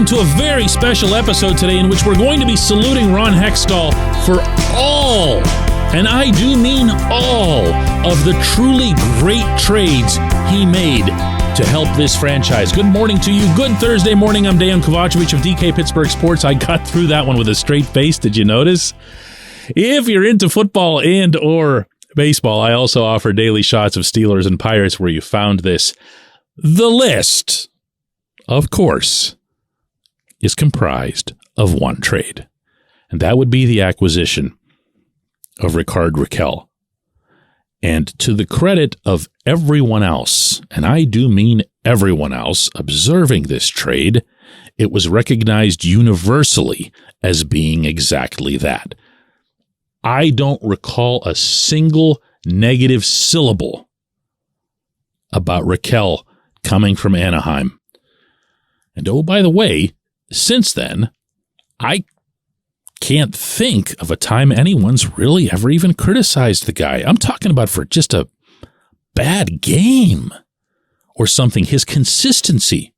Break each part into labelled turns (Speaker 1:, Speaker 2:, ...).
Speaker 1: welcome to a very special episode today in which we're going to be saluting Ron Hextall for all, and I do mean all, of the truly great trades he made to help this franchise. Good morning to you. Good Thursday morning. I'm Dejan Kovacevic of DK Pittsburgh Sports. I got through that one with a straight face. Did you notice? If you're into football and or baseball, I also offer daily shots of Steelers and Pirates where you found this. The list, of course, is comprised of one trade, and that would be the acquisition of Rickard Rakell. And to the credit of everyone else, and I do mean everyone else, observing this trade, it was recognized universally as being exactly that. I don't recall a single negative syllable about Rakell coming from Anaheim. And oh, by the way, since then, I can't think of a time anyone's really ever even criticized the guy. I'm talking about for just a bad game or something. His consistency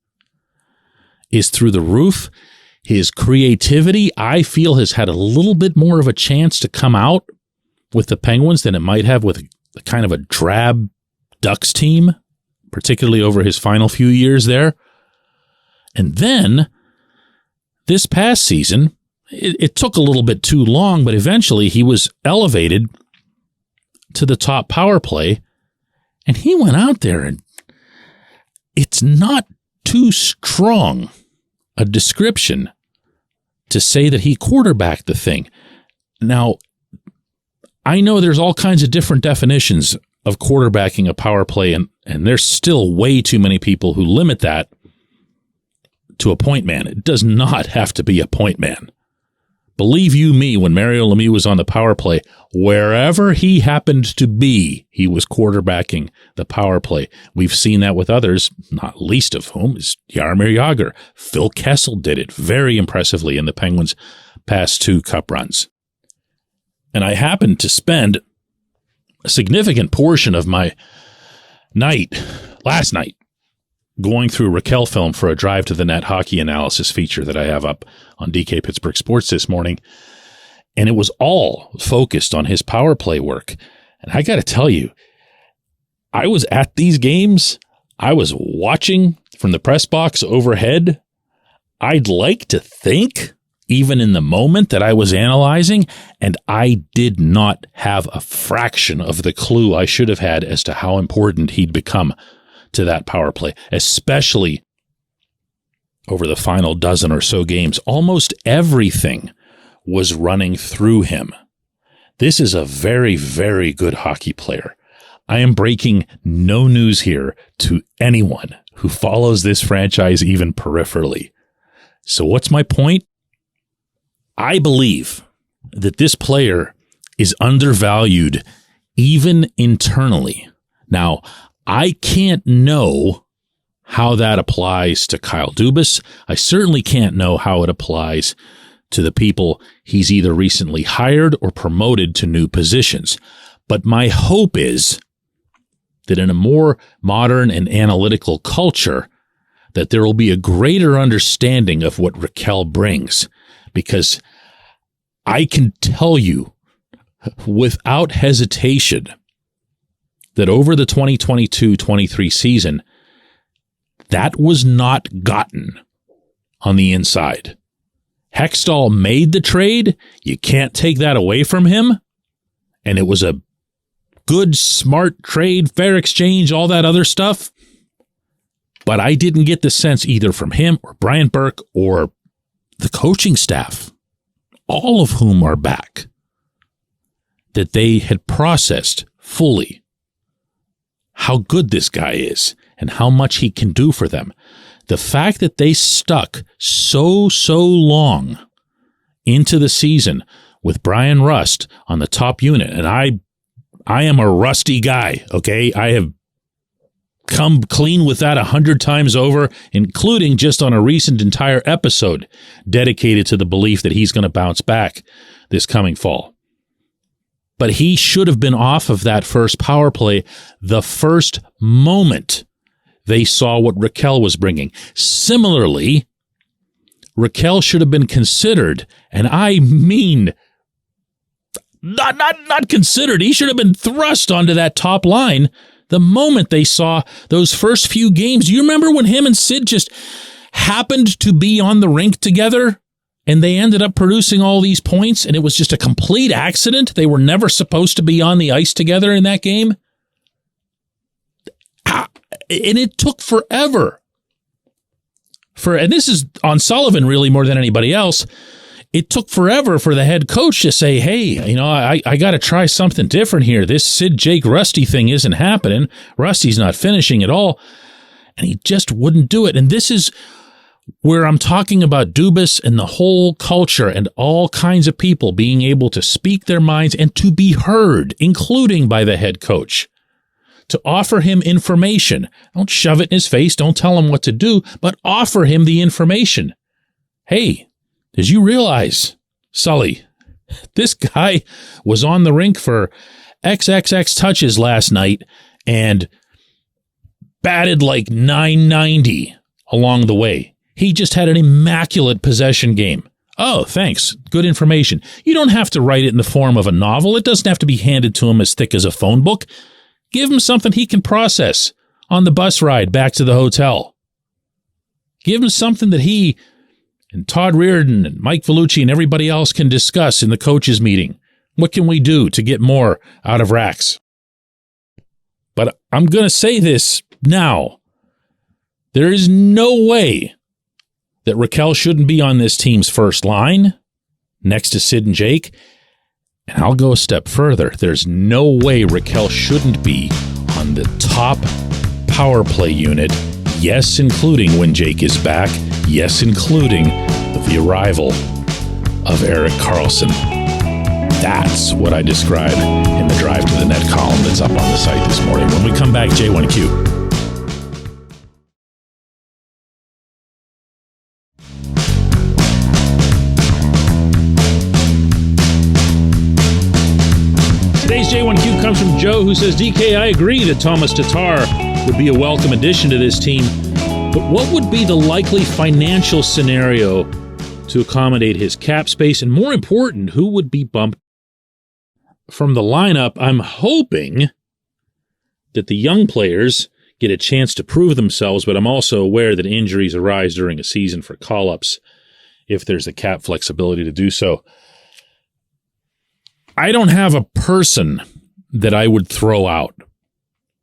Speaker 1: is through the roof. His creativity, I feel, has had a little bit more of a chance to come out with the Penguins than it might have with a kind of a drab Ducks team, particularly over his final few years there. And then this past season, it took a little bit too long, but eventually he was elevated to the top power play, and he went out there, and it's not too strong a description to say that he quarterbacked the thing. Now, I know there's all kinds of different definitions of quarterbacking a power play, and there's still way too many people who limit that to a point man. It does not have to be a point man. Believe you me, when Mario Lemieux was on the power play, wherever he happened to be, he was quarterbacking the power play. We've seen that with others, not least of whom is Jaromir Jagr. Phil Kessel did it very impressively in the Penguins' past 2 cup runs. And I happened to spend a significant portion of my last night, going through Rakell film for a Drive to the Net hockey analysis feature that I have up on DK Pittsburgh Sports this morning. And it was all focused on his power play work. And I got to tell you, I was at these games. I was watching from the press box overhead. I'd like to think, even in the moment that I was analyzing, and I did not have a fraction of the clue I should have had as to how important he'd become to that power play, especially over the final dozen or so games. Almost everything was running through him. This is a very, very good hockey player. I am breaking no news here to anyone who follows this franchise even peripherally. So what's my point? I believe that this player is undervalued even internally. Now, I can't know how that applies to Kyle Dubas. I certainly can't know how it applies to the people he's either recently hired or promoted to new positions. But my hope is that in a more modern and analytical culture, that there will be a greater understanding of what Rakell brings. Because I can tell you without hesitation that over the 2022-23 season, that was not gotten on the inside. Hextall made the trade. You can't take that away from him. And it was a good, smart trade, fair exchange, all that other stuff. But I didn't get the sense either from him or Brian Burke or the coaching staff, all of whom are back, that they had processed fully how good this guy is and how much he can do for them. The fact that they stuck so long into the season with Brian Rust on the top unit, and I am a rusty guy, okay? I have come clean with that 100 times over, including just on a recent entire episode dedicated to the belief that he's going to bounce back this coming fall. But he should have been off of that first power play the first moment they saw what Rakell was bringing. Similarly, Rakell should have been considered, and I mean not considered. He should have been thrust onto that top line the moment they saw those first few games. Do you remember when him and Sid just happened to be on the rink together and they ended up producing all these points and it was just a complete accident? They were never supposed to be on the ice together in that game. And it took forever. And this is on Sullivan really more than anybody else. It took forever for the head coach to say, hey, I got to try something different here. This Sid, Jake, Rusty thing isn't happening. Rusty's not finishing at all. And he just wouldn't do it. And this is where I'm talking about Dubas and the whole culture and all kinds of people being able to speak their minds and to be heard, including by the head coach, to offer him information. Don't shove it in his face. Don't tell him what to do, but offer him the information. Hey, did you realize, Sully, this guy was on the rink for XXX touches last night and batted like .990 along the way. He just had an immaculate possession game. Oh, thanks. Good information. You don't have to write it in the form of a novel. It doesn't have to be handed to him as thick as a phone book. Give him something he can process on the bus ride back to the hotel. Give him something that he and Todd Reardon and Mike Vellucci and everybody else can discuss in the coaches' meeting. What can we do to get more out of Rax? But I'm going to say this now. There is no way that Rakell shouldn't be on this team's first line next to Sid and Jake. And I'll go a step further. There's no way Rakell shouldn't be on the top power play unit. Yes, including when Jake is back. Yes, including the arrival of Erik Karlsson. That's what I describe in the Drive to the Net column that's up on the site this morning. When we come back, J1Q. Today's J1Q comes from Joe, who says, DK, I agree that Thomas Tatar would be a welcome addition to this team, but what would be the likely financial scenario to accommodate his cap space? And more important, who would be bumped from the lineup? I'm hoping that the young players get a chance to prove themselves, but I'm also aware that injuries arise during a season for call-ups if there's the cap flexibility to do so. I don't have a person that I would throw out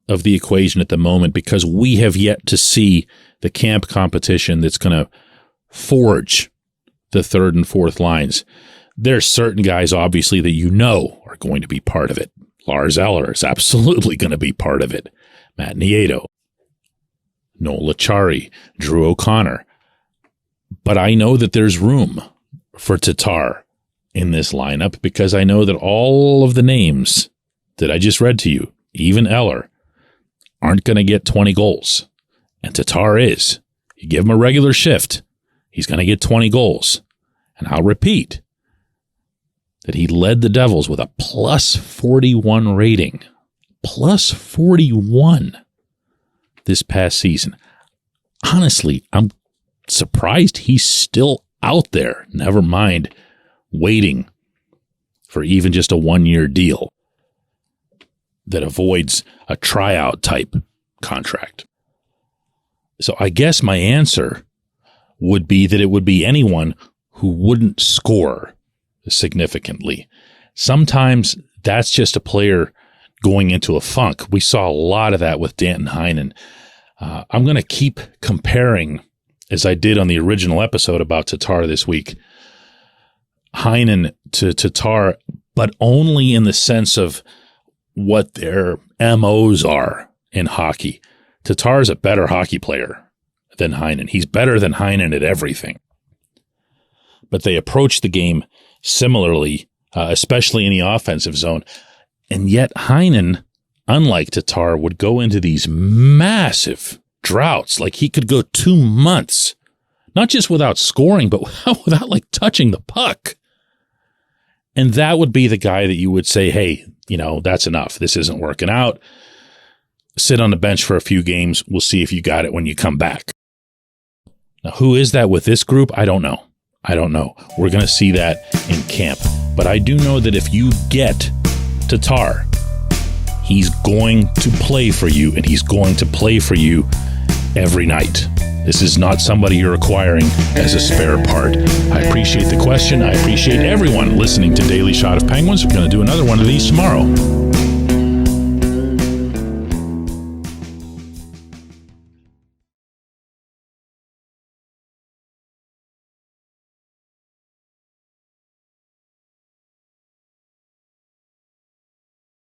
Speaker 1: of the equation at the moment because we have yet to see the camp competition that's going to forge the third and fourth lines. There's certain guys, obviously, that you know are going to be part of it. Lars Eller is absolutely going to be part of it. Matt Nieto, Noel Acciari, Drew O'Connor. But I know that there's room for Tatar in this lineup because I know that all of the names that I just read to you, even Eller, aren't going to get 20 goals. And Tatar is. You give him a regular shift, he's going to get 20 goals. And I'll repeat that he led the Devils with a plus 41 rating. Plus 41 this past season. Honestly, I'm surprised he's still out there. Never mind waiting for even just a one-year deal that avoids a tryout type contract. So I guess my answer would be that it would be anyone who wouldn't score significantly. Sometimes that's just a player going into a funk. We saw a lot of that with Danton Heinen. I'm going to keep comparing, as I did on the original episode about Tatar this week, Heinen to Tatar, but only in the sense of what their MOs are in hockey. Tatar's a better hockey player than Heinen. He's better than Heinen at everything. But they approach the game similarly, especially in the offensive zone. And yet Heinen, unlike Tatar, would go into these massive droughts. Like he could go 2 months, not just without scoring, but without like touching the puck. And that would be the guy that you would say, hey, that's enough. This isn't working out. Sit on the bench for a few games. We'll see if you got it when you come back. Now, who is that with this group? I don't know. I don't know. We're going to see that in camp. But I do know that if you get Tatar, he's going to play for you, and he's going to play for you every night. This is not somebody you're acquiring as a spare part. I appreciate the question. I appreciate everyone listening to Daily Shot of Penguins. We're going to do another one of these tomorrow.